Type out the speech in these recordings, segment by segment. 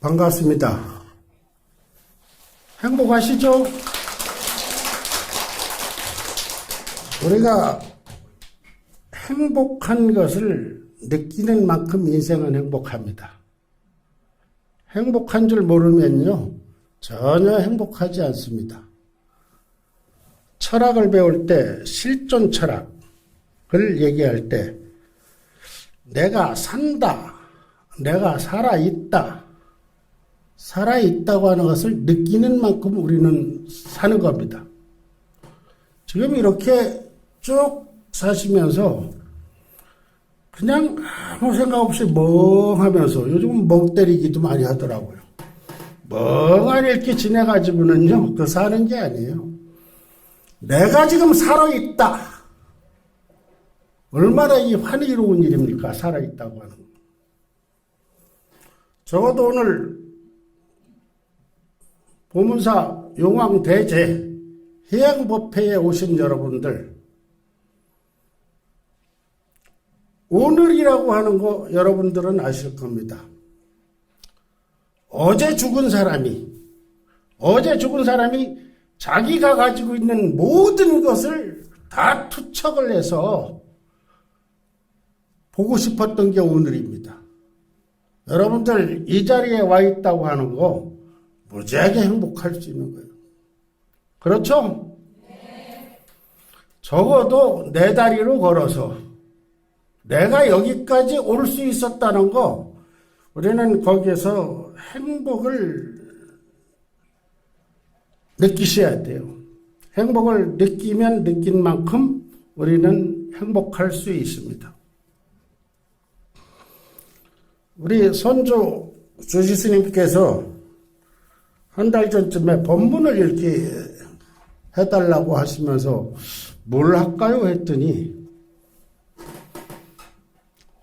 반갑습니다. 행복하시죠? 우리가 행복한 것을 느끼는 만큼 인생은 행복합니다. 행복한 줄 모르면요, 전혀 행복하지 않습니다. 철학을 배울 때 실존 철학을 얘기할 때 내가 산다, 내가 살아있다고 하는 것을 느끼는 만큼 우리는 사는 겁니다. 지금 이렇게 쭉 사시면서 그냥 아무 생각 없이 멍하면서, 요즘은 멍 때리기도 많이 하더라고요. 멍하니 이렇게 지내가지고는요, 그 사는 게 아니에요. 내가 지금 살아있다. 얼마나 이 환희로운 일입니까? 살아있다고 하는 거. 적어도 오늘 보문사 용왕대제 해양법회에 오신 여러분들, 오늘이라고 하는 거 여러분들은 아실 겁니다. 어제 죽은 사람이 자기가 가지고 있는 모든 것을 다 투척을 해서 보고 싶었던 게 오늘입니다. 여러분들 이 자리에 와 있다고 하는 거 무지하게 행복할 수 있는 거예요. 그렇죠? 적어도 내 다리로 걸어서 내가 여기까지 올 수 있었다는 거, 우리는 거기에서 행복을 느끼셔야 돼요. 행복을 느끼면 느낀 만큼 우리는 행복할 수 있습니다. 우리 선조 주지스님께서 한 달 전쯤에 법문을 이렇게 해달라고 하시면서 뭘 할까요? 했더니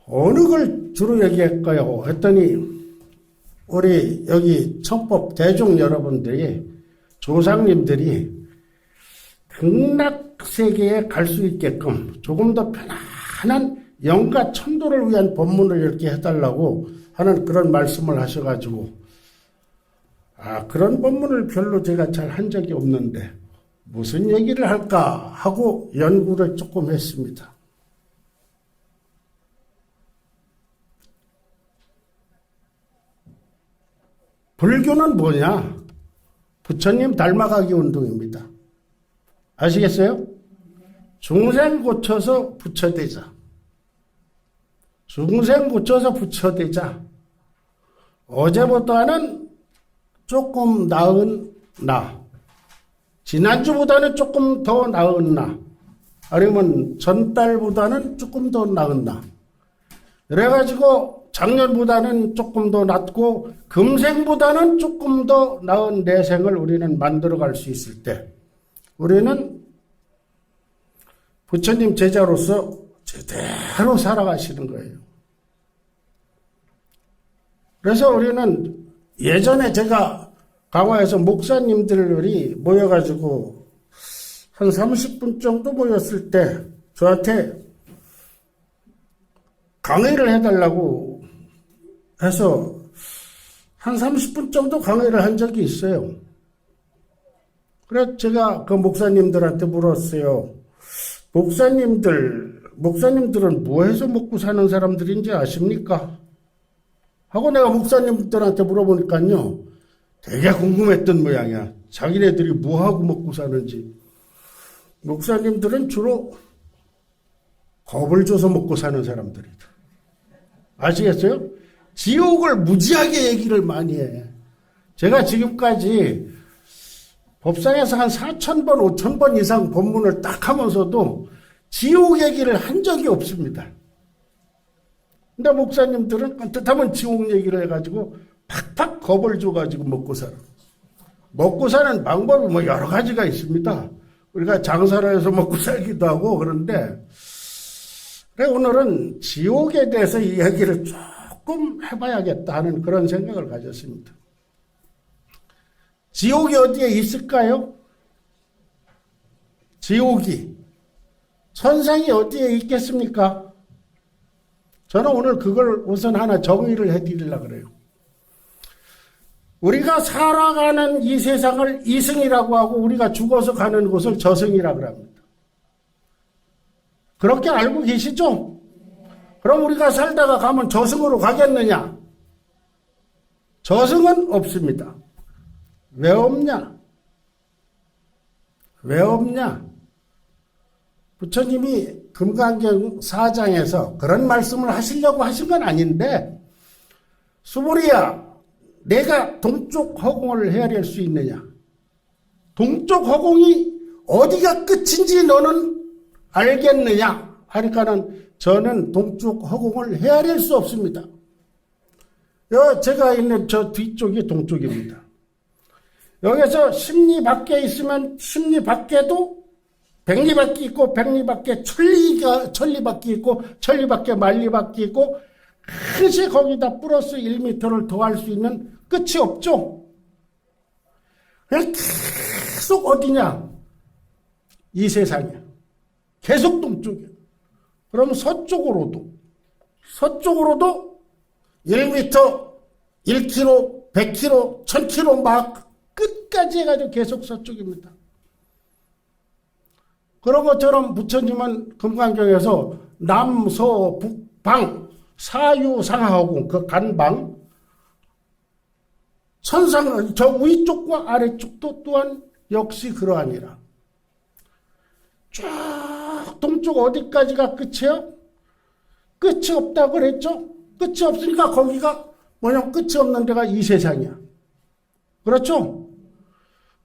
어느 걸 주로 얘기할까요? 했더니 우리 여기 청법 대중 여러분들이, 조상님들이 극락세계에 갈 수 있게끔 조금 더 편안한 영가 천도를 위한 법문을 이렇게 해달라고 하는 그런 말씀을 하셔가지고, 그런 법문을 별로 제가 잘 한 적이 없는데 무슨 얘기를 할까 하고 연구를 조금 했습니다. 불교는 뭐냐? 부처님 닮아가기 운동입니다. 아시겠어요? 중생 고쳐서 부처 되자. 중생 고쳐서 부처 되자. 어제보다는 조금 나은 나. 지난주보다는 조금 더 나은 나. 아니면 전달보다는 조금 더 나은 나. 그래가지고 작년보다는 조금 더 낫고 금생보다는 조금 더 나은 내 생을 우리는 만들어갈 수 있을 때 우리는 부처님 제자로서 제대로 살아가시는 거예요. 그래서 우리는 예전에 제가 강화에서 목사님들이 모여가지고 한 30분 정도 모였을 때 저한테 강의를 해달라고 해서 한 30분 정도 강의를 한 적이 있어요. 그래서 제가 그 목사님들한테 물었어요. 목사님들은 뭐 해서 먹고 사는 사람들인지 아십니까? 하고 내가 목사님들한테 물어보니까요, 되게 궁금했던 모양이야. 자기네들이 뭐 하고 먹고 사는지. 목사님들은 주로 겁을 줘서 먹고 사는 사람들이다. 아시겠어요? 지옥을 무지하게 얘기를 많이 해. 제가 지금까지 법상에서 한 4,000번, 5,000번 이상 법문을 딱 하면서도 지옥 얘기를 한 적이 없습니다. 근데 목사님들은 뜻하면 지옥 얘기를 해가지고 팍팍 겁을 줘가지고 먹고 살아. 먹고 사는 방법이 뭐 여러 가지가 있습니다. 우리가 장사를 해서 먹고 살기도 하고 그런데, 그래 오늘은 지옥에 대해서 이야기를 조금 해봐야겠다 하는 그런 생각을 가졌습니다. 지옥이 어디에 있을까요? 지옥이. 천상이 어디에 있겠습니까? 저는 오늘 그걸 우선 하나 정의를 해드리려고 그래요. 우리가 살아가는 이 세상을 이승이라고 하고 우리가 죽어서 가는 곳을 저승이라고 합니다. 그렇게 알고 계시죠? 그럼 우리가 살다가 가면 저승으로 가겠느냐? 저승은 없습니다. 왜 없냐? 왜 없냐? 부처님이 금강경 4장에서 그런 말씀을 하시려고 하신 건 아닌데, 수보리야, 내가 동쪽 허공을 헤아릴 수 있느냐? 동쪽 허공이 어디가 끝인지 너는 알겠느냐? 하니까는 저는 동쪽 허공을 헤아릴 수 없습니다. 제가 있는 저 뒤쪽이 동쪽입니다. 여기서 십리 밖에 있으면 십리 밖에도 백리밖에 있고 백리밖에 천리밖에 있고 천리밖에 만리밖에 있고 그것이 거기다 플러스 1m를 더할 수 있는 끝이 없죠. 그냥 계속 어디냐? 이 세상이야. 계속 동쪽이야. 그럼 서쪽으로도 1m, 1km, 100km, 1000km 막 끝까지 해가지고 계속 서쪽입니다. 그런 것처럼 부처님은 금강경에서 남, 서, 북, 방, 사유상하고 그 간방, 천상, 저 위쪽과 아래쪽도 또한 역시 그러하니라. 쭉 동쪽 어디까지가 끝이에요? 끝이 없다고 그랬죠? 끝이 없으니까 거기가 뭐냐면 끝이 없는 데가 이 세상이야. 그렇죠?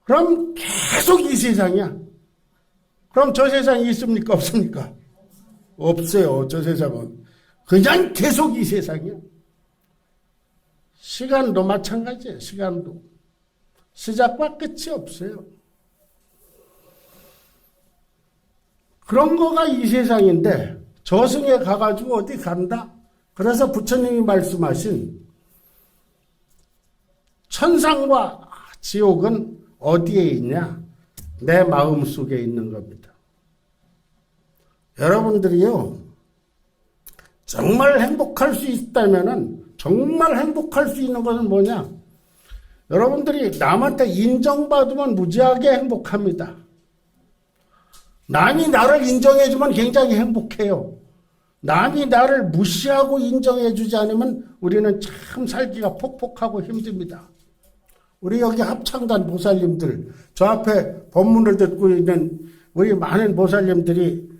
그럼 계속 이 세상이야. 그럼 저 세상이 있습니까? 없습니까? 없어요. 저 세상은. 그냥 계속 이 세상이야. 시간도 마찬가지예요. 시간도. 시작과 끝이 없어요. 그런 거가 이 세상인데 저승에 가가지고 어디 간다? 그래서 부처님이 말씀하신 천상과 지옥은 어디에 있냐? 내 마음 속에 있는 겁니다. 여러분들이요, 정말 행복할 수 있다면은, 정말 행복할 수 있는 것은 뭐냐? 여러분들이 남한테 인정받으면 무지하게 행복합니다. 남이 나를 인정해주면 굉장히 행복해요. 남이 나를 무시하고 인정해주지 않으면 우리는 참 살기가 폭폭하고 힘듭니다. 우리 여기 합창단 보살님들, 저 앞에 법문을 듣고 있는 우리 많은 보살님들이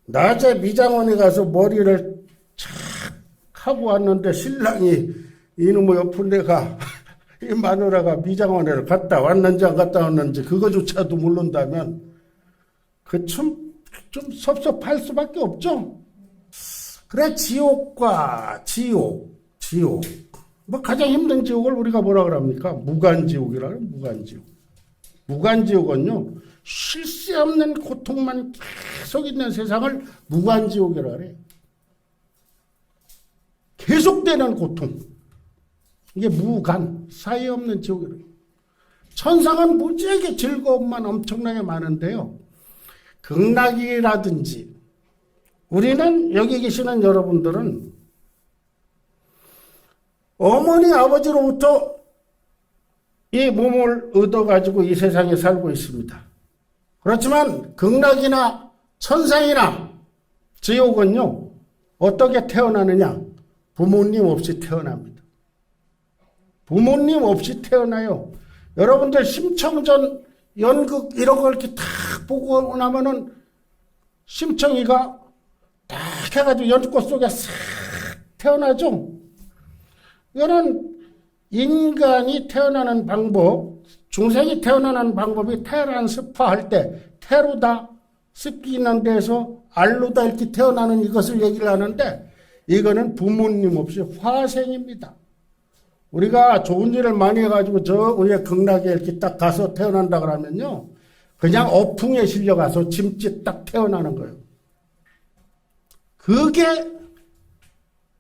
낮에 미장원에 가서 머리를 착 하고 왔는데 신랑이 이놈의 옆은 데가 이 마누라가 미장원에 갔다 왔는지 안 갔다 왔는지 그거조차도 모른다면 그 좀 섭섭할 수밖에 없죠. 그래 지옥과 지옥 뭐 가장 힘든 지옥을 우리가 뭐라 그럽니까? 무간지옥이라고. 무간지옥은요 쉴 새 없는 고통만 계속 있는 세상을 무간지옥이라 그래. 계속되는 고통. 이게 무간, 사이 없는 지옥이라. 천상은 무지하게 즐거움만 엄청나게 많은데요. 극락이라든지 우리는 여기 계시는 여러분들은 어머니 아버지로부터 이 몸을 얻어가지고 이 세상에 살고 있습니다. 그렇지만 극락이나 천상이나 지옥은요 어떻게 태어나느냐? 부모님 없이 태어납니다. 부모님 없이 태어나요. 여러분들 심청전 연극 이런 걸 이렇게 탁 보고 나면은 심청이가 딱 해가지고 연꽃 속에 싹 태어나죠. 이거는 인간이 태어나는 방법, 중생이 태어나는 방법이 테란 습화할 때 테루다 습기 있는 데서 알루다 이렇게 태어나는 이것을 얘기를 하는데 이거는 부모님 없이 화생입니다. 우리가 좋은 일을 많이 해가지고 저 위에 극락에 이렇게 딱 가서 태어난다 그러면요 그냥 어풍에 실려가서 짐짓 딱 태어나는 거예요. 그게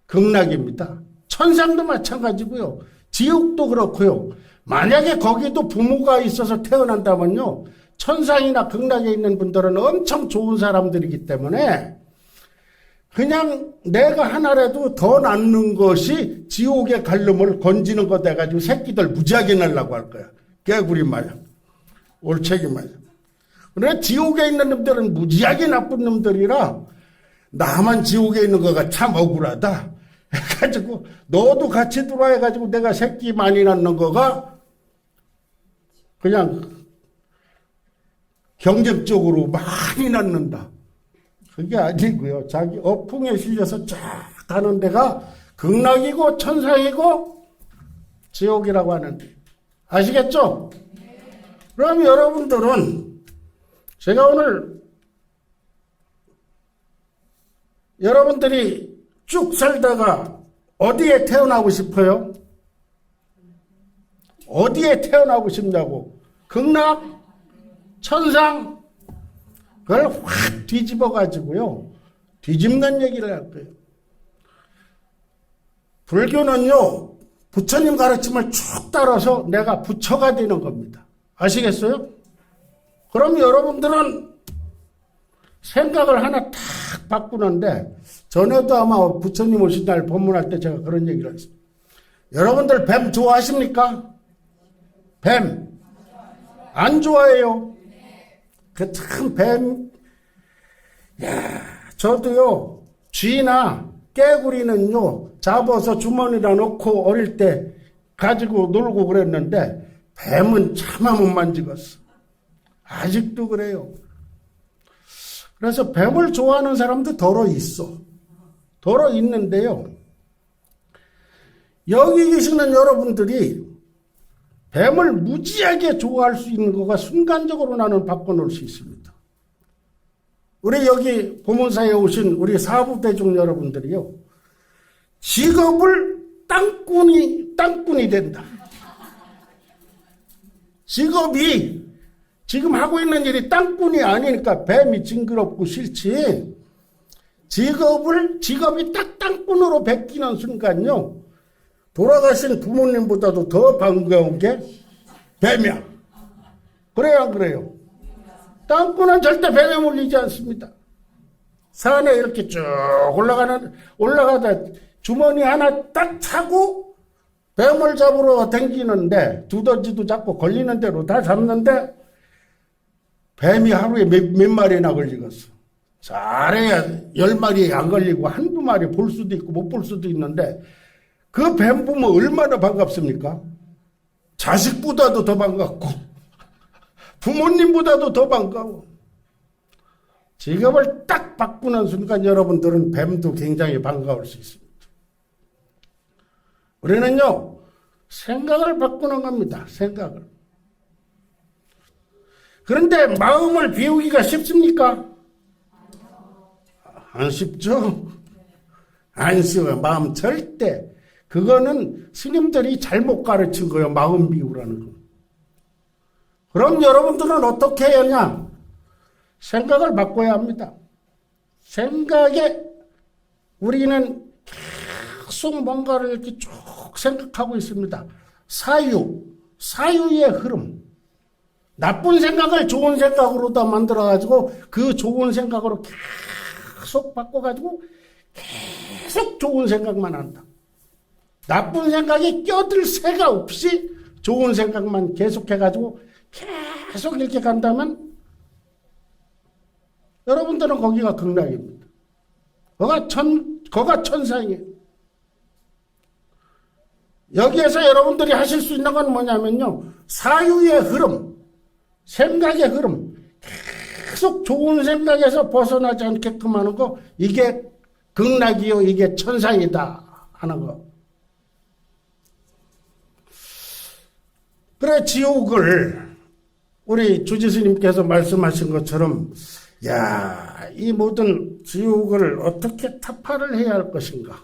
극락입니다. 천상도 마찬가지고요. 지옥도 그렇고요. 만약에 거기도 부모가 있어서 태어난다면요. 천상이나 극락에 있는 분들은 엄청 좋은 사람들이기 때문에 그냥 내가 하나라도 더 낳는 것이 지옥의 갈름을 건지는 것 돼가지고 새끼들 무지하게 낳으려고 할 거야. 개구리 마냥, 올챙이 마냥. 그래 지옥에 있는 놈들은 무지하게 나쁜 놈들이라 나만 지옥에 있는 거가 참 억울하다 해가지고 너도 같이 들어와 해가지고 내가 새끼 많이 낳는 거가 그냥 경쟁적으로 많이 낳는다. 그게 아니고요. 자기 어풍에 실려서 쫙 가는 데가 극락이고 천상이고 지옥이라고 하는데 아시겠죠? 그럼 여러분들은 제가 오늘 여러분들이 쭉 살다가 어디에 태어나고 싶어요? 어디에 태어나고 싶냐고. 극락? 천상? 그걸 확 뒤집어 가지고요. 뒤집는 얘기를 할 거예요. 불교는요. 부처님 가르침을 쭉 따라서 내가 부처가 되는 겁니다. 아시겠어요? 그럼 여러분들은 생각을 하나 탁 바꾸는데 전에도 아마 부처님 오신 날 법문할 때 제가 그런 얘기를 했어요. 여러분들 뱀 좋아하십니까? 뱀. 안 좋아해요. 그 참 뱀, 야, 저도요, 쥐나 깨구리는요, 잡아서 주머니에 넣고 어릴 때 가지고 놀고 그랬는데, 뱀은 차마 못 만지겠어. 아직도 그래요. 그래서 뱀을 좋아하는 사람도 더러 있어. 더러 있는데요, 여기 계시는 여러분들이 뱀을 무지하게 좋아할 수 있는 거가 순간적으로 나는 바꿔놓을 수 있습니다. 우리 여기 보문사에 오신 우리 사부대중 여러분들이요. 직업을 땅꾼이 된다. 직업이 지금 하고 있는 일이 땅꾼이 아니니까 뱀이 징그럽고 싫지. 직업이 딱 땅꾼으로 베끼는 순간요. 돌아가신 부모님보다도 더 반가운 게 뱀이야. 그래요, 안 그래요? 땅꾼은 절대 뱀에 물리지 않습니다. 산에 이렇게 쭉 올라가다 주머니 하나 딱 차고 뱀을 잡으러 댕기는데 두더지도 잡고 걸리는 대로 다 잡는데 뱀이 하루에 몇 마리나 걸리겠어. 잘해야 10마리 안 걸리고 한두 마리 볼 수도 있고 못 볼 수도 있는데 그 뱀 보면 얼마나 반갑습니까? 자식보다도 더 반갑고 부모님보다도 더 반가워. 직업을 딱 바꾸는 순간 여러분들은 뱀도 굉장히 반가울 수 있습니다. 우리는요. 생각을 바꾸는 겁니다. 생각을. 그런데 마음을 비우기가 쉽습니까? 안 쉽죠? 안 쉬워요. 마음 절대. 그거는 스님들이 잘못 가르친 거예요. 마음 비우라는 거. 그럼 여러분들은 어떻게 해야 하냐? 생각을 바꿔야 합니다. 생각에 우리는 계속 뭔가를 이렇게 쭉 생각하고 있습니다. 사유의 흐름. 나쁜 생각을 좋은 생각으로 다 만들어가지고 그 좋은 생각으로 계속 바꿔가지고 계속 좋은 생각만 한다. 나쁜 생각에 껴들 새가 없이 좋은 생각만 계속해가지고 계속 이렇게 간다면 여러분들은 거기가 극락입니다. 거가 천상이에요. 여기에서 여러분들이 하실 수 있는 건 뭐냐면요. 사유의 흐름, 생각의 흐름, 계속 좋은 생각에서 벗어나지 않게끔 하는 거, 이게 극락이요, 이게 천상이다 하는 거. 그래, 지옥을 우리 주지스님께서 말씀하신 것처럼 야, 이 모든 지옥을 어떻게 타파를 해야 할 것인가?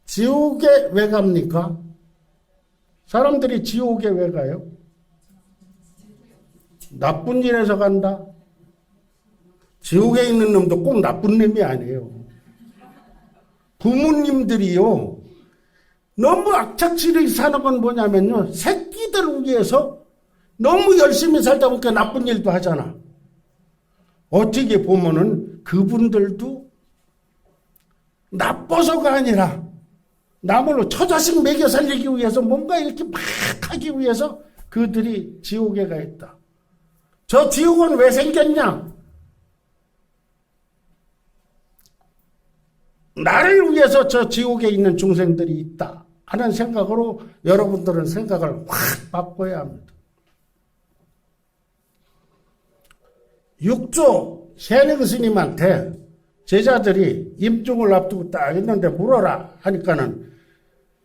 지옥에 왜 갑니까? 사람들이 지옥에 왜 가요? 나쁜 일에서 간다? 지옥에 있는 놈도 꼭 나쁜 놈이 아니에요. 부모님들이요. 너무 악착질이 사는 건 뭐냐면요. 새끼들을 위해서 너무 열심히 살다 보니까 나쁜 일도 하잖아. 어떻게 보면은 그분들도 나빠서가 아니라 남을 처자식 먹여 살리기 위해서 뭔가 이렇게 막 하기 위해서 그들이 지옥에 가 있다. 저 지옥은 왜 생겼냐? 나를 위해서 저 지옥에 있는 중생들이 있다 하는 생각으로 여러분들은 생각을 확 바꿔야 합니다. 육조 현행 스님한테 제자들이 임종을 앞두고 딱 있는데 물어라 하니까는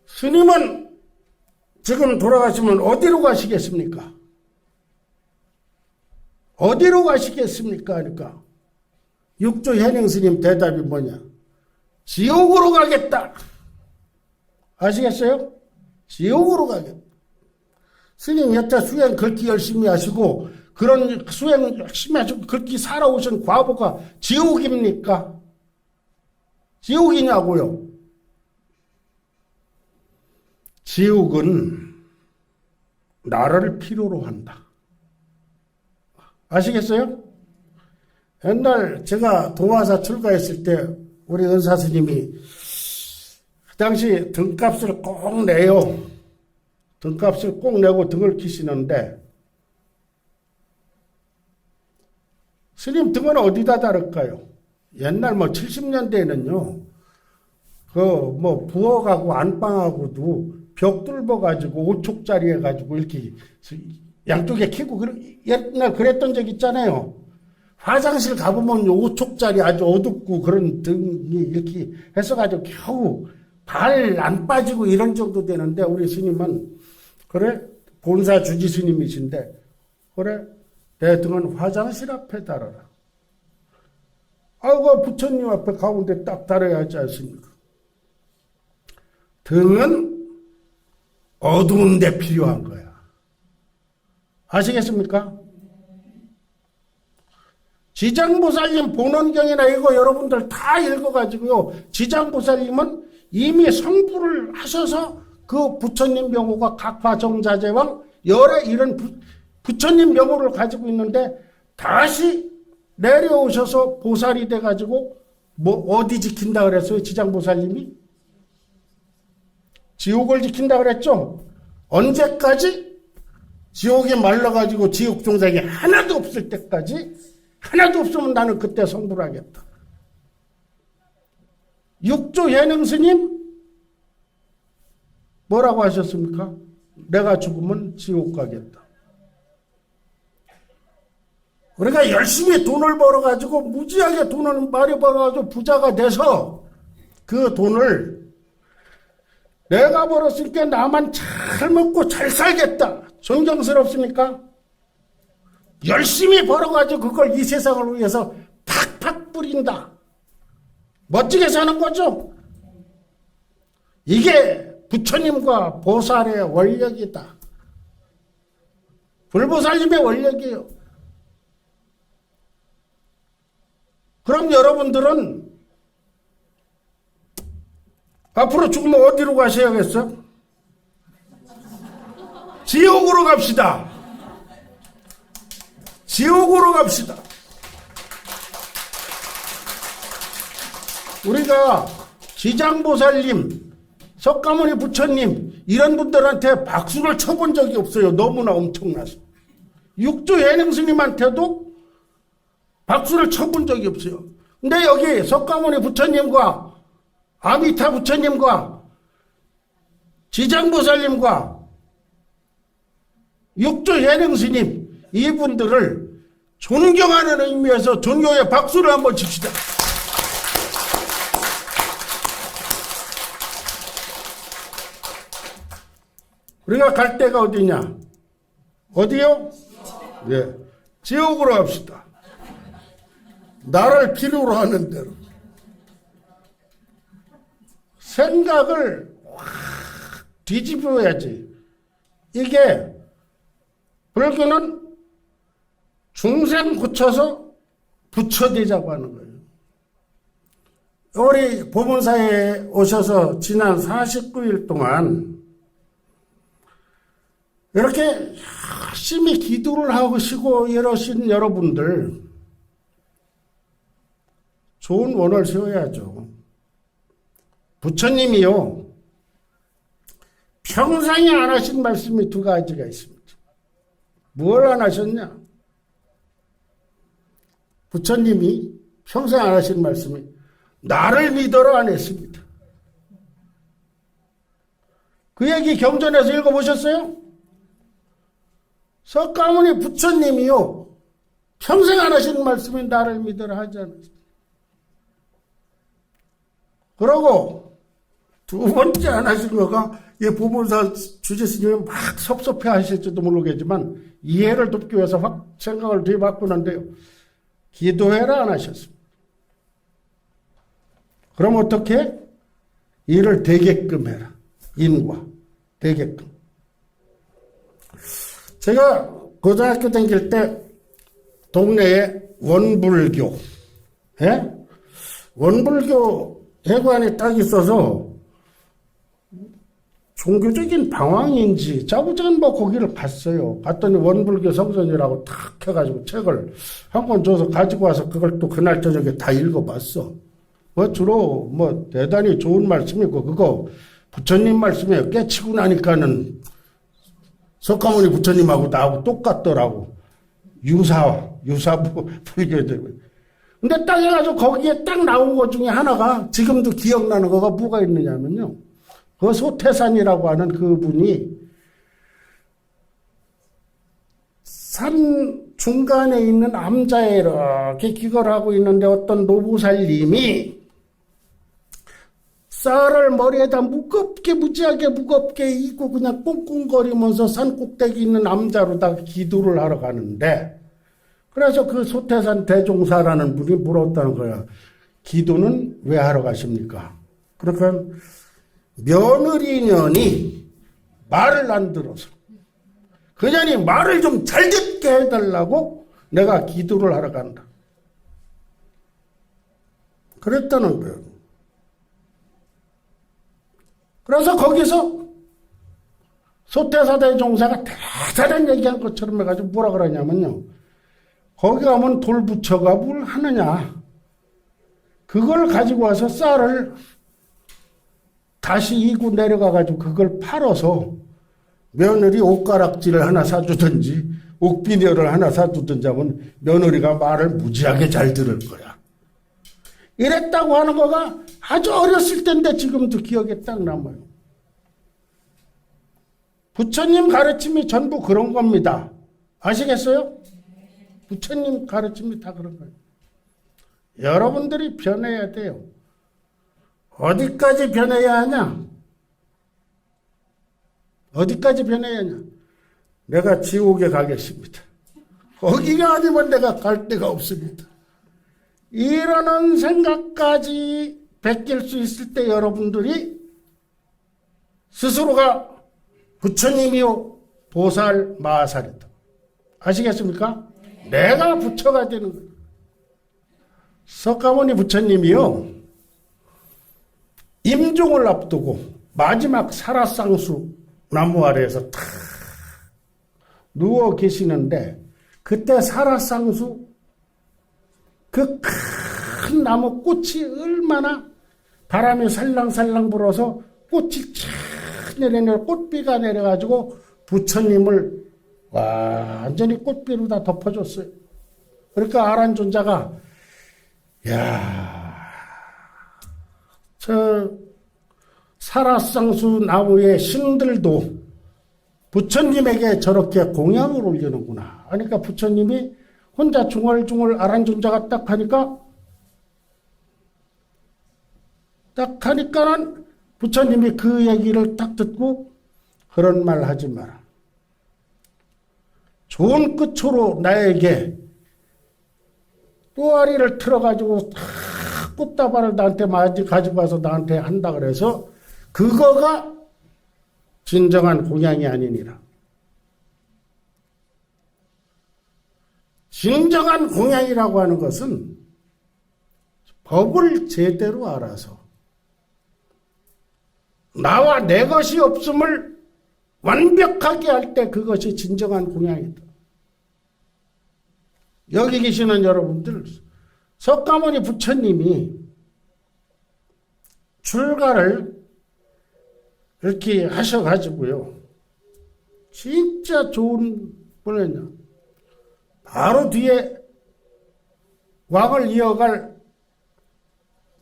스님은 지금 돌아가시면 어디로 가시겠습니까? 어디로 가시겠습니까? 하니까 육조 현행 스님 대답이 뭐냐? 지옥으로 가겠다. 아시겠어요? 지옥으로 가겠다. 스님 여태 수행 그렇게 열심히 하시고 그런 수행 열심히 하시고 그렇게 살아오신 과보가 지옥입니까? 지옥이냐고요? 지옥은 나를 필요로 한다. 아시겠어요? 옛날 제가 동화사 출가했을 때 우리 은사 스님이 그 당시 등값을 꼭 내요. 등값을 꼭 내고 등을 키시는데 스님 등은 어디다 다를까요? 옛날 70년대에는요. 부엌하고 안방하고도 벽 뚫어가지고 5촉짜리 해가지고 이렇게 양쪽에 키고 옛날 그랬던 적 있잖아요. 화장실 가보면 5촉짜리 아주 어둡고 그런 등이 이렇게 해서가지고 겨우 발 안 빠지고 이런 정도 되는데 우리 스님은 그래 본사 주지 스님이신데 그래 내 등은 화장실 앞에 달아라. 아이고 부처님 앞에 가운데 딱 달아야 하지 않습니까? 등은 어두운 데 필요한 거야. 아시겠습니까? 지장보살님 본원경이나 이거 여러분들 다 읽어가지고요. 지장보살님은 이미 성불을 하셔서 그 부처님 명호가 각화정자제왕 이런 부처님 명호를 가지고 있는데 다시 내려오셔서 보살이 돼가지고 어디 지킨다 그랬어요? 지장보살님이? 지옥을 지킨다 그랬죠? 언제까지? 지옥이 말라가지고 지옥 종생이 하나도 없을 때까지 하나도 없으면 나는 그때 성불하겠다. 육조 현행 스님 뭐라고 하셨습니까? 내가 죽으면 지옥 가겠다. 우리가 열심히 돈을 벌어가지고 무지하게 돈을 많이 벌어가지고 부자가 돼서 그 돈을 내가 벌었으니까 나만 잘 먹고 잘 살겠다. 존경스럽습니까? 열심히 벌어가지고 그걸 이 세상을 위해서 팍팍 뿌린다. 멋지게 사는 거죠. 이게 부처님과 보살의 원력이다. 불보살님의 원력이에요. 그럼 여러분들은 앞으로 죽으면 어디로 가셔야겠어? 지옥으로 갑시다. 지옥으로 갑시다. 우리가 지장보살님, 석가모니 부처님 이런 분들한테 박수를 쳐본 적이 없어요. 너무나 엄청나서. 육조 현행 스님한테도 박수를 쳐본 적이 없어요. 근데 여기 석가모니 부처님과 아미타 부처님과 지장보살님과 육조 현행 스님 이분들을 존경하는 의미에서 존경의 박수를 한번 칩시다. 우리가 갈 데가 어디냐? 어디요? 네, 지옥으로 갑시다. 나를 필요로 하는 대로. 생각을 확 뒤집어야지. 이게 불교는 중생 고쳐서 부처 되자고 하는 거예요. 우리 보문사에 오셔서 지난 49일 동안 이렇게 열심히 기도를 하시고 이러신 여러분들 좋은 원을 세워야죠. 부처님이요, 평생에 안 하신 말씀이 두 가지가 있습니다. 뭘 안 하셨냐? 부처님이 평생 안 하신 말씀이 나를 믿어라 안 했습니다. 그 얘기 경전에서 읽어보셨어요? 석가모니 부처님이요, 평생 안 하신 말씀이 나를 믿어라 하지 않았습니다. 그러고 두 번째 안 하신 거가, 이 보문사 주제스님이 막 섭섭해 하실지도 모르겠지만 이해를 돕기 위해서 확 생각을 뒤바꾸는데요, 기도해라 안 하셨습니다. 그럼 어떻게? 일을 되게끔 해라. 인과 되게끔. 제가 고등학교 다닐 때 동네에 원불교, 원불교 회관이 딱 있어서 종교적인 방황인지 자부전 뭐 거기를 갔어요. 갔더니 원불교 성전이라고 탁 해가지고 책을 한 권 줘서 가지고 와서 그걸 또 그날 저녁에 다 읽어봤어. 뭐 주로 뭐 대단히 좋은 말씀이고, 그거 부처님 말씀에 깨치고 나니까는 석가모니 부처님하고 나하고 똑같더라고. 유사 불교들. 근데 딱 해가지고 거기에 딱 나온 것 중에 하나가 지금도 기억나는 거가 뭐가 있느냐면요, 그 소태산이라고 하는 그분이 산 중간에 있는 암자에 이렇게 기거하고 있는데 어떤 노부살님이 쌀을 머리에다 무지하게 무겁게 입고 그냥 꽁꽁거리면서 산 꼭대기 있는 암자로다가 기도를 하러 가는데, 그래서 그 소태산 대종사라는 분이 물었다는 거야. 기도는 왜 하러 가십니까? 그러니까 며느리년이 말을 안 들어서 그년이 말을 좀 잘 듣게 해달라고 내가 기도를 하러 간다. 그랬다는 거예요. 그래서 거기서 소태사 대종사가 대단한 얘기한 것처럼 해가지고 뭐라 그러냐면요, 거기 가면 돌부처가 뭘 하느냐, 그걸 가지고 와서 쌀을 다시 이고 내려가가지고 그걸 팔아서 며느리 옷가락질을 하나 사주든지 옥비녀를 하나 사주든지 하면 며느리가 말을 무지하게 잘 들을 거야. 이랬다고 하는 거가 아주 어렸을 때인데 지금도 기억에 딱 남아요. 부처님 가르침이 전부 그런 겁니다. 아시겠어요? 부처님 가르침이 다 그런 거예요. 여러분들이 변해야 돼요. 어디까지 변해야 하냐? 어디까지 변해야 하냐? 내가 지옥에 가겠습니다. 거기가 아니면 내가 갈 데가 없습니다. 이러는 생각까지 베낄 수 있을 때 여러분들이 스스로가 부처님이요 보살 마살이다. 아시겠습니까? 내가 부처가 되는 거예요. 석가모니 부처님이요, 임종을 앞두고 마지막 사라쌍수 나무 아래에서 탁 누워 계시는데, 그때 사라쌍수 그 큰 나무 꽃이 얼마나 바람이 살랑살랑 불어서 꽃이 쫙 내려 꽃비가 내려가지고 부처님을 완전히 꽃비로 다 덮어줬어요. 그러니까 아란존자가, 야, 저 사라쌍수 나무의 신들도 부처님에게 저렇게 공양을 올리는구나. 그러니까 부처님이 혼자 중얼중얼 아란존자가 딱 하니까는 부처님이 그 얘기를 딱 듣고 그런 말 하지 마라. 좋은 끝으로 나에게 또아리를 틀어가지고 탁 꽃다발을 나한테 가지고 와서 나한테 한다 그래서 그거가 진정한 공양이 아니니라. 진정한 공양이라고 하는 것은 법을 제대로 알아서 나와 내 것이 없음을 완벽하게 할 때 그것이 진정한 공양이다. 여기 계시는 여러분들, 석가모니 부처님이 출가를 이렇게 하셔가지고요. 진짜 좋은 분이냐. 바로 뒤에 왕을 이어갈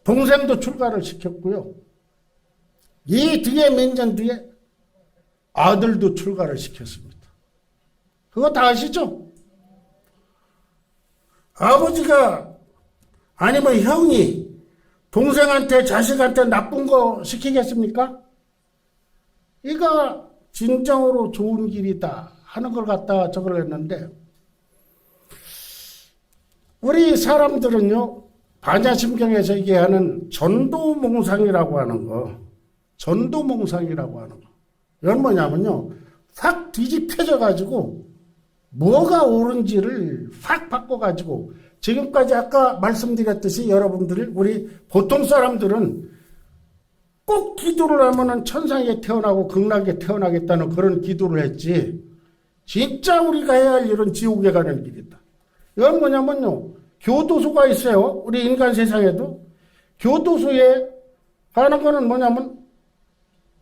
동생도 출가를 시켰고요. 이 뒤에 몇 년 뒤에 아들도 출가를 시켰습니다. 그거 다 아시죠? 아버지가 아니면 형이 동생한테 자식한테 나쁜 거 시키겠습니까? 이거 진정으로 좋은 길이다 하는 걸 갖다가 저걸 했는데 우리 사람들은요 반야심경에서 얘기하는 전도몽상이라고 하는 거 전도몽상이라고 하는 거 이건 뭐냐면요 확 뒤집혀져 가지고 뭐가 옳은지를 확 바꿔가지고 지금까지 아까 말씀드렸듯이 여러분들 우리 보통 사람들은 꼭 기도를 하면은 천상에 태어나고 극락에 태어나겠다는 그런 기도를 했지 진짜 우리가 해야 할 일은 지옥에 가는 길이다. 이건 뭐냐면요 교도소가 있어요. 우리 인간 세상에도 교도소에 가는 거는 뭐냐면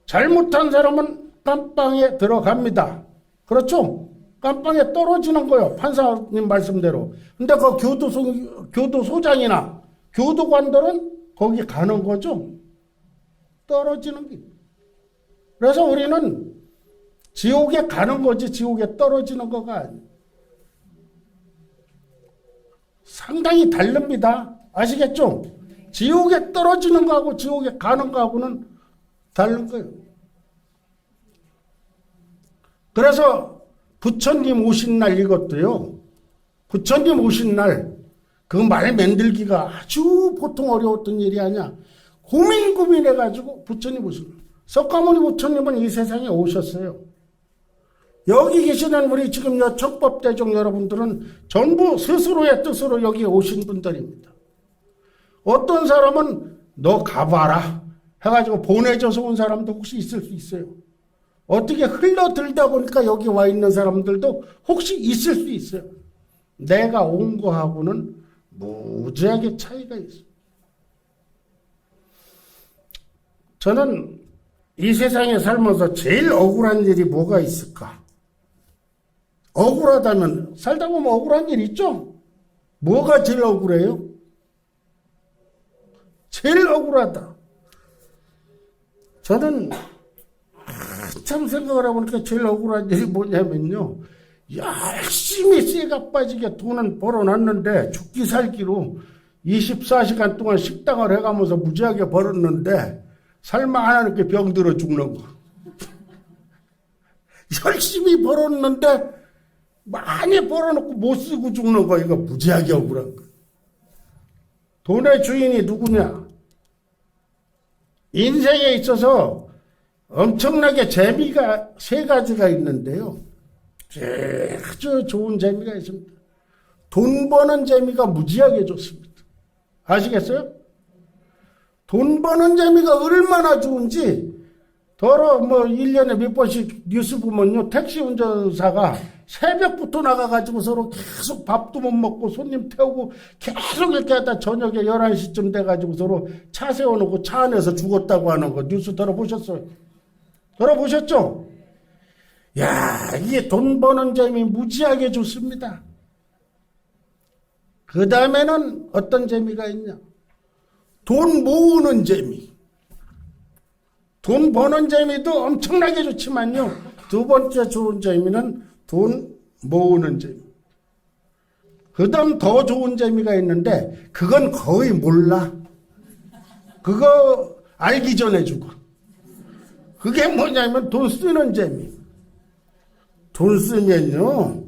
잘못한 사람은 깜빵에 들어갑니다. 그렇죠? 깜빵에 떨어지는 거예요. 판사님 말씀대로. 근데 그 교도소장이나 교도관들은 거기 가는 거죠. 떨어지는 길. 그래서 우리는 지옥에 가는 거지 지옥에 떨어지는 거가 아니에요. 상당히 다릅니다. 아시겠죠? 지옥에 떨어지는 거하고 지옥에 가는 거하고는 다른 거예요. 그래서 부처님 오신 날 이것도요. 부처님 오신 날 그 말 만들기가 아주 보통 어려웠던 일이 아니야. 고민해가지고 부처님 오신 날. 석가모니 부처님은 이 세상에 오셨어요. 여기 계시는 우리 지금 척법대중 여러분들은 전부 스스로의 뜻으로 여기 오신 분들입니다. 어떤 사람은 너 가봐라 해가지고 보내져서 온 사람도 혹시 있을 수 있어요. 어떻게 흘러들다 보니까 여기 와 있는 사람들도 혹시 있을 수 있어요. 내가 온 거하고는 무지하게 차이가 있어요. 저는 이 세상에 살면서 제일 억울한 일이 뭐가 있을까? 억울하다면 살다 보면 억울한 일 있죠? 뭐가 제일 억울해요? 제일 억울하다. 저는 참 생각을 해보니까 제일 억울한 일이 뭐냐면요. 열심히 쇠가 빠지게 돈은 벌어놨는데 죽기 살기로 24시간 동안 식당을 해가면서 무지하게 벌었는데 살만하게 병들어 죽는 거. 열심히 벌었는데 많이 벌어놓고 못 쓰고 죽는 거. 이거 무지하게 억울한 거. 돈의 주인이 누구냐? 인생에 있어서 엄청나게 재미가 세 가지가 있는데요. 아주 좋은 재미가 있습니다. 돈 버는 재미가 무지하게 좋습니다. 아시겠어요? 돈 버는 재미가 얼마나 좋은지 더러 1년에 몇 번씩 뉴스 보면요. 택시 운전사가 새벽부터 나가가지고 서로 계속 밥도 못 먹고 손님 태우고 계속 이렇게 하다 저녁에 11시쯤 돼가지고 서로 차 세워놓고 차 안에서 죽었다고 하는 거 뉴스 들어보셨어요? 들어보셨죠? 야, 이게 돈 버는 재미 무지하게 좋습니다. 그 다음에는 어떤 재미가 있냐? 돈 모으는 재미. 돈 버는 재미도 엄청나게 좋지만요. 두 번째 좋은 재미는 돈 모으는 재미. 그 다음 더 좋은 재미가 있는데 그건 거의 몰라. 그거 알기 전에 죽어. 그게 뭐냐면 돈 쓰는 재미. 돈 쓰면요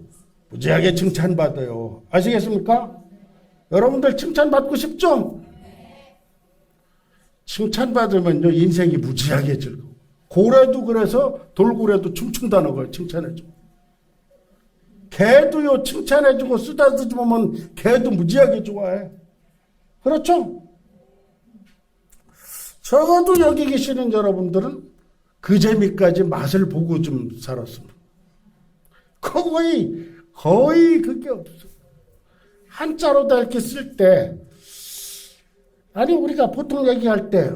무지하게 칭찬받아요. 아시겠습니까? 여러분들 칭찬받고 싶죠? 칭찬받으면요 인생이 무지하게 즐거워. 고래도 그래서 돌고래도 춤춘다는 걸 칭찬해줘. 개도요 칭찬해주고 쓰다듬어 보면 개도 무지하게 좋아해. 그렇죠? 적어도 여기 계시는 여러분들은 그 재미까지 맛을 보고 좀 살았습니다. 거의 그게 없어. 한자로 다 이렇게 쓸 때, 아니, 우리가 보통 얘기할 때,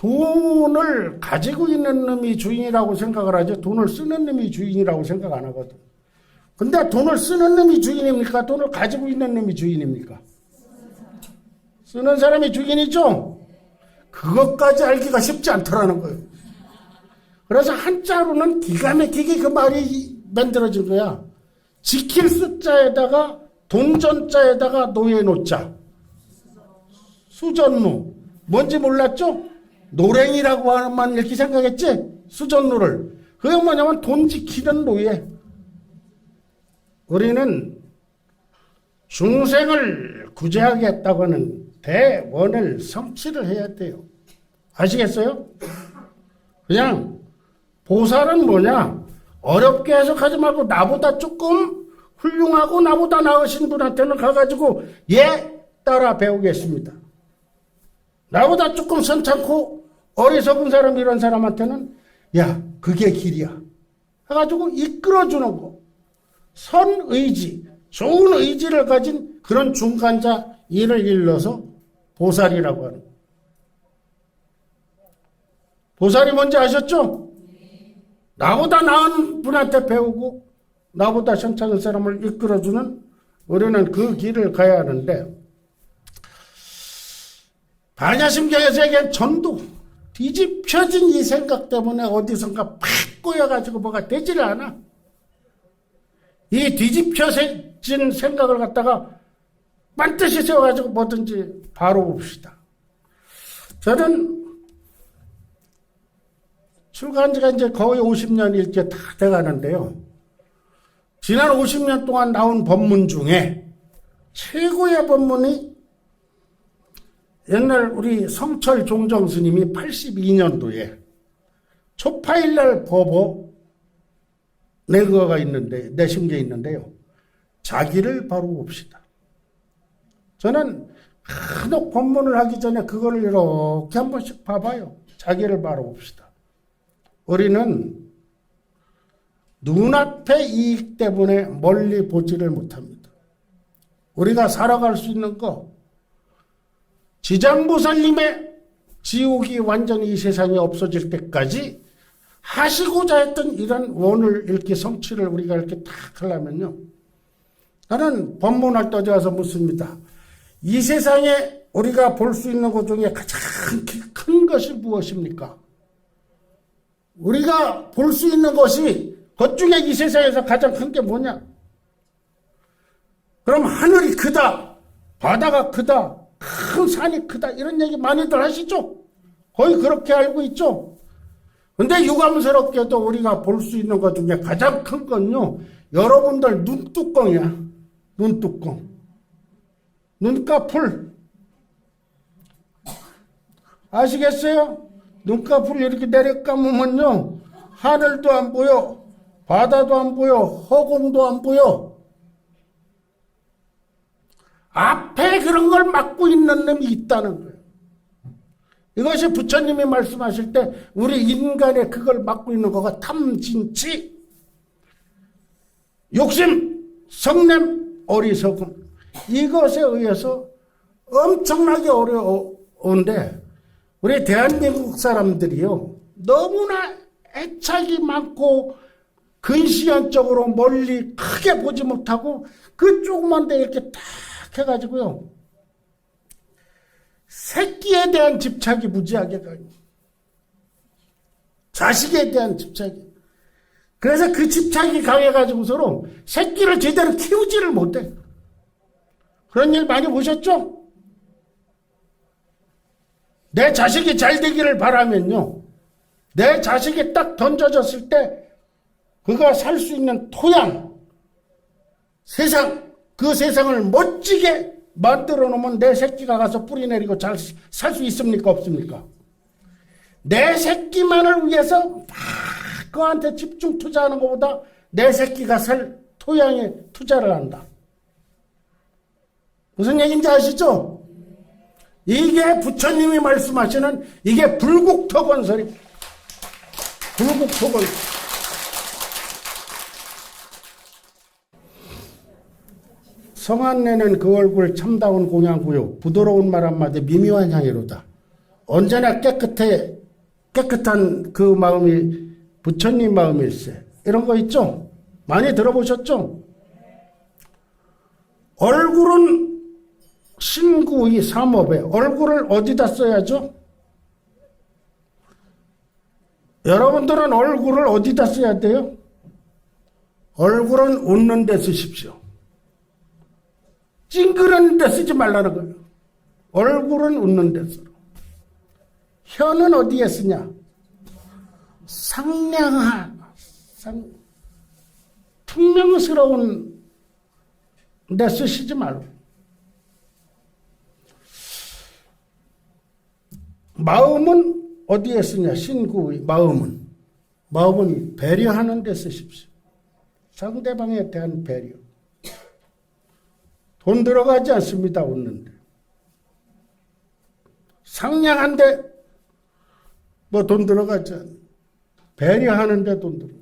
돈을 가지고 있는 놈이 주인이라고 생각을 하지 돈을 쓰는 놈이 주인이라고 생각 안 하거든. 근데 돈을 쓰는 놈이 주인입니까? 돈을 가지고 있는 놈이 주인입니까? 쓰는 사람이 주인이죠? 그것까지 알기가 쉽지 않더라는 거예요. 그래서 한자로는 기가 막히게 그 말이 만들어진 거야. 지킬 숫자에다가 돈전자에다가 노예 노자. 수전노. 뭔지 몰랐죠? 노랭이라고 하면 이렇게 생각했지? 수전노를. 그게 뭐냐면 돈 지키는 노예. 우리는 중생을 구제하겠다고 하는 대원을 성취를 해야 돼요. 아시겠어요? 그냥 보살은 뭐냐? 어렵게 해석하지 말고 나보다 조금 훌륭하고 나보다 나으신 분한테는 가가지고 따라 배우겠습니다. 나보다 조금 선창고 어리석은 사람 이런 사람한테는 그게 길이야 해가지고 이끌어주는 거. 선의지, 좋은 의지를 가진 그런 중간자 이를 일러서 보살이라고 하는 거예요. 보살이 뭔지 아셨죠? 나보다 나은 분한테 배우고 나보다 선창한 사람을 이끌어주는 우리는 그 길을 가야 하는데 반야심경에서 얘기한 전도 뒤집혀진 이 생각 때문에 어디선가 팍 꼬여가지고 뭐가 되지를 않아. 이 뒤집혀진 생각을 갖다가 반드시 세워가지고 뭐든지 바로 봅시다. 저는 출가한 지가 이제 거의 50년이 이렇게 다 돼가는데요. 지난 50년 동안 나온 법문 중에 최고의 법문이 옛날 우리 성철 종정 스님이 82년도에 초파일날 법어 낸 거가 있는데, 내신 게 있는데요. 자기를 바로 봅시다. 저는 간혹 법문을 하기 전에 그거를 이렇게 한 번씩 봐봐요. 자기를 바로 봅시다. 우리는 눈앞의 이익 때문에 멀리 보지를 못합니다. 우리가 살아갈 수 있는 거, 지장보살님의 지옥이 완전히 이 세상에 없어질 때까지 하시고자 했던 이런 원을 이렇게 성취를 우리가 이렇게 딱 하려면요. 나는 법문할 때 어디 가서 묻습니다. 이 세상에 우리가 볼 수 있는 것 중에 가장 큰 것이 무엇입니까? 우리가 볼 수 있는 것이 그 중에 이 세상에서 가장 큰 게 뭐냐? 그럼 하늘이 크다, 바다가 크다, 큰 산이 크다 이런 얘기 많이들 하시죠? 거의 그렇게 알고 있죠? 근데 유감스럽게도 우리가 볼 수 있는 것 중에 가장 큰 건요, 여러분들 눈뚜껑이야. 눈뚜껑. 눈꺼풀. 아시겠어요? 눈꺼풀 이렇게 내려 감으면요, 하늘도 안 보여, 바다도 안 보여, 허공도 안 보여. 앞에 그런 걸 막고 있는 놈이 있다는 거예요. 이것이 부처님이 말씀하실 때 우리 인간의 그걸 막고 있는 거가 탐진치, 욕심, 성냄, 어리석음, 이것에 의해서 엄청나게 어려운데 우리 대한민국 사람들이요, 너무나 애착이 많고 근시안적으로 멀리 크게 보지 못하고 그 조그만 데 이렇게 딱 해가지고요, 새끼에 대한 집착이 무지하게 가요. 자식에 대한 집착이. 그래서 그 집착이 강해가지고 서로 새끼를 제대로 키우지를 못해. 그런 일 많이 보셨죠? 내 자식이 잘 되기를 바라면요, 내 자식이 딱 던져졌을 때 그가 살 수 있는 토양, 세상, 그 세상을 멋지게 만들어 놓으면 내 새끼가 가서 뿌리 내리고 잘 살 수 있습니까? 없습니까? 내 새끼만을 위해서 막 그한테 집중 투자하는 것보다 내 새끼가 살 토양에 투자를 한다. 무슨 얘기인지 아시죠? 이게 부처님이 말씀하시는 이게 불국토건설입니다. 불국토건설. 성안내는 그 얼굴 참다운 공양구요, 부드러운 말 한마디 미묘한 향이로다. 언제나 깨끗한 그 마음이 부처님 마음일세. 이런 거 있죠? 많이 들어보셨죠? 얼굴은 신구의 삼업에 얼굴을 어디다 써야죠? 여러분들은 얼굴을 어디다 써야 돼요? 얼굴은 웃는 데 쓰십시오. 찡그리는 데 쓰지 말라는 거예요. 얼굴은 웃는 데 쓰라. 혀는 어디에 쓰냐? 퉁명스러운 데 쓰시지 말고. 마음은 어디에 쓰냐? 신구의 마음은 배려하는 데 쓰십시오. 상대방에 대한 배려. 돈 들어가지 않습니다. 웃는데. 상냥한데 뭐 돈 들어가지 않아. 배려하는데 돈 들어.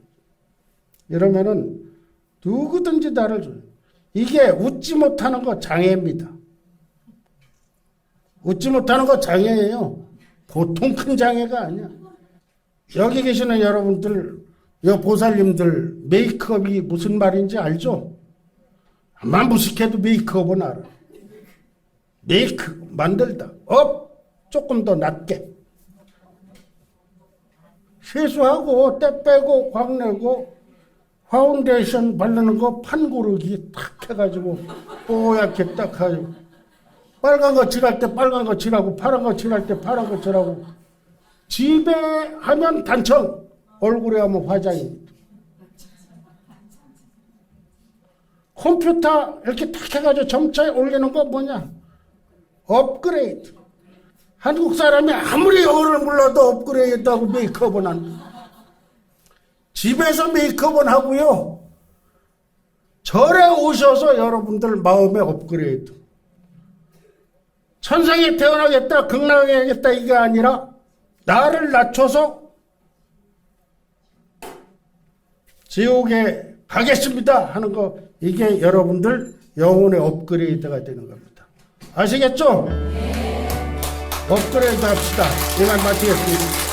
이러면은 누구든지 나를 줘요. 이게 웃지 못하는 거 장애입니다. 웃지 못하는 거 장애예요. 보통 큰 장애가 아니야. 여기 계시는 여러분들, 보살님들 메이크업이 무슨 말인지 알죠? 아마 무식해도 메이크업은 알아. 메이크 만들다. 조금 더 낮게. 세수하고 때 빼고 광 내고 파운데이션 바르는 거 판고르기 탁 해가지고 뽀얗게 딱 하고 빨간 거 칠할 때 빨간 거 칠하고 파란 거 칠할 때 파란 거 칠하고 집에 하면 단청, 얼굴에 하면 화장입니다. 컴퓨터 이렇게 탁 해가지고 점차에 올리는 거 뭐냐? 업그레이드. 한국 사람이 아무리 영어를 몰라도 업그레이드하고 메이크업은 안 돼. 집에서 메이크업은 하고요. 절에 오셔서 여러분들 마음의 업그레이드. 천상에 태어나겠다, 극락에 가겠다 이게 아니라 나를 낮춰서 지옥에 가겠습니다 하는 거, 이게 여러분들 영혼의 업그레이드가 되는 겁니다. 아시겠죠? 업그레이드 합시다. 이만 마치겠습니다.